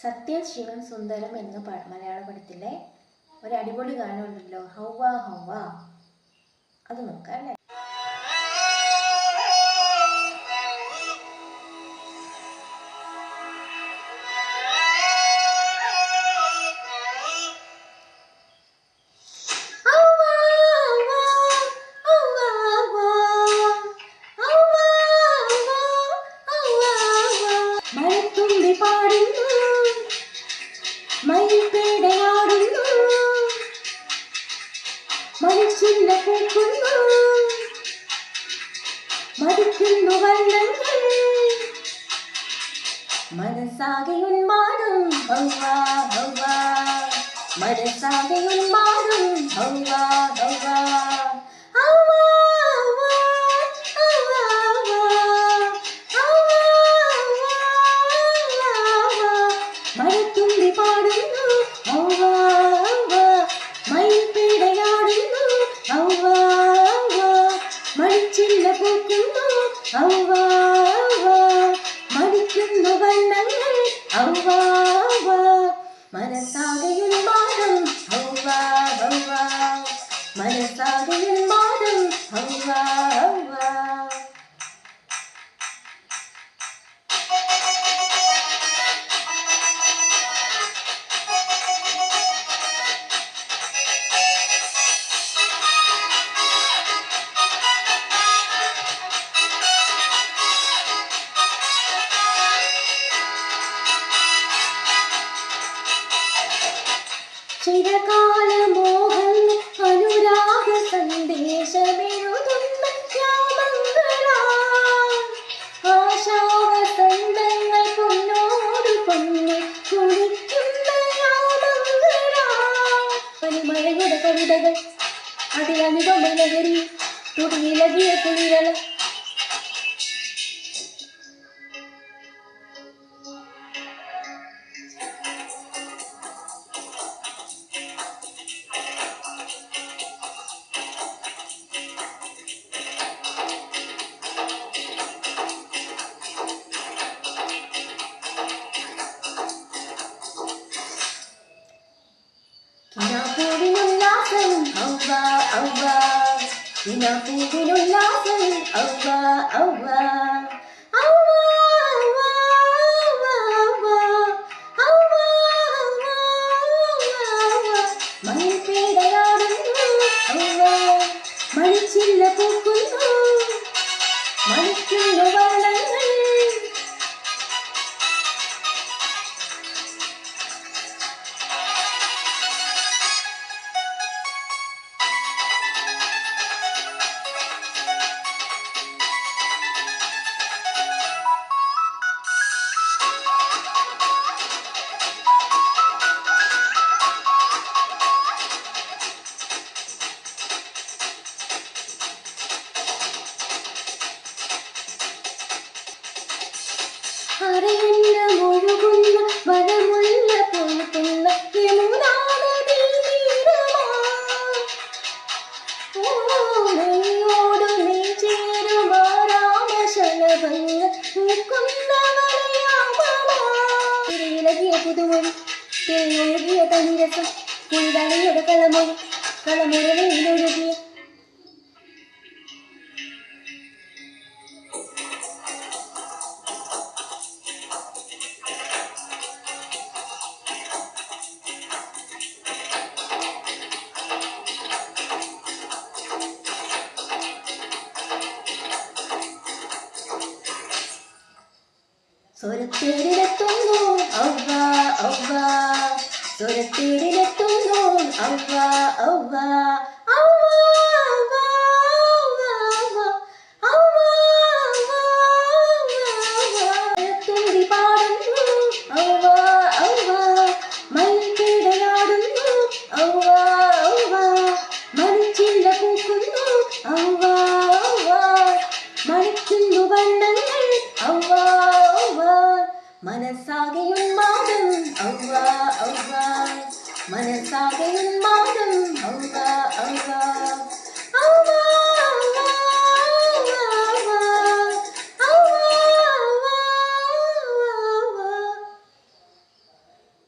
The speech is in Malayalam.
സത്യം ശിവൻ സുന്ദരം എന്ന മലയാള പടത്തിലെ ഒരു അടിപൊളി ഗാനമുണ്ടല്ലോ, ഹൗവ ഹൗവ. അത് നോക്കാം അല്ലേ. മഴത്തുള്ളി പാടുന്നു, മയിൽപ്പേടയാടുന്നു, മണിച്ചില്ല പൂക്കുന്നു, മടിക്കുന്നു വള്ളങ്ങൾ, മനസ്സാകെ ഉന്മാദം ഹൗവ ഹൗവ, മനസ്സാകെ ഉന്മാദം ഹൗവ ഹൗവ. മഴത്തുള്ളി പാടുന്നു, ഹൗവ ഹൗവ, മയിൽപ്പേടയാടുന്നു, ഹൗവ ഹൗവ, മണിച്ചില്ല പൂക്കുന്നു, ഹൗവ ഹൗവ, മടിക്കുന്നു വള്ളങ്ങൾ, ഹൗവ ഹൗവ, മനസ്സാകെ ഉന്മാദം ഹൗവ ഹൗവ, മനസ്സാകെ ഉന്മാദം ഹൗവ ഹൗവ. ചിരകാല മോഹം അനുരാഗ സന്ദേശമെഴുതുന്ന യാമങ്ങളാ, ആശാവസന്തങ്ങൾ പൊന്നോട് പൊന്നിൽ കുളിക്കുന്ന യാമങ്ങളാ. മഴയുടെ കവിതകൾ അതിലനുപമലകരി തുടിയിലകിയ കുളിരള. കിനാപ്പൂവിനുല്ലാസം ഹൗവ ഹൗവ, കിനാപ്പൂവിനുല്ലാസം ഹൗവ ഹൗവ, ഹൗവ ഹൗവ ഹൗവ ഹൗവ ഹൗവ, മയിൽപ്പേടയാടുന്നു, ഹൗവ, മണിച്ചില്ല പൂക്കുന്നു, മണിക്കുന്നു വള്ളങ്ങൾ. അരയന്ന മുഴുകുന്ന വനമുള്ള പൂക്കുന്ന യമുനാ നദീ തീരമാ, ഓടു നീ ചേരുമാ രാമശലഭങ്ങൾ പൂക്കുന്ന വലയാമമാ. തിരയിലകിയ പുതുമൊഴി, തിരയൊഴുകിയ തനിരസം, കുളിരണിയുടെ കളമൊഴി, കളമുരളിയിലൊഴുകിയ സ്വരത്തേടിലെത്തുന്നു ഹൗവ ഹൗവ, സ്വരത്തേടിലെത്തുന്നു ഹൗവ ഹൗവ, ഹൗവ ഹൗവ ഹൗവ ഹൗവ ഹൗവ. മഴത്തുള്ളി പാടുന്നു, ഹൗവ ഹൗവ, മയിൽപ്പേടയാടുന്നു, ഹൗവ ഹൗവ, മണിച്ചില്ല പൂക്കുന്നു, ഹൗവ ഹൗവ, മണിക്കുന്നു വള്ളങ്ങൾ, ഹൗവ ഹൗവ, മനസ്സാകെ ഉന്മാദം ഹൗവ ഹൗവ, മനസ്സാകെ ഉന്മാദം ഹൗവ ഹൗവ.